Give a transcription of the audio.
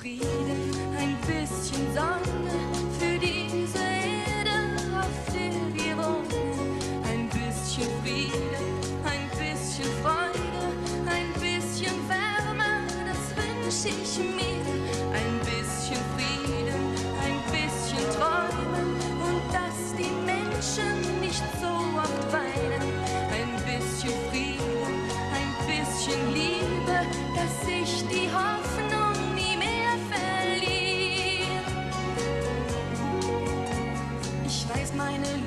Frieden, ein bisschen Sonne für diese Erde, auf der wir wohnen. Ein bisschen Frieden, ein bisschen Freude, ein bisschen Wärme, das wünsch ich mir. Ein bisschen Frieden, ein bisschen Träumen und dass die Menschen nicht so oft weinen. Ein bisschen Frieden, ein bisschen Liebe, dass sich die Hoffnung nie mehr verliert. Ich weiß, meine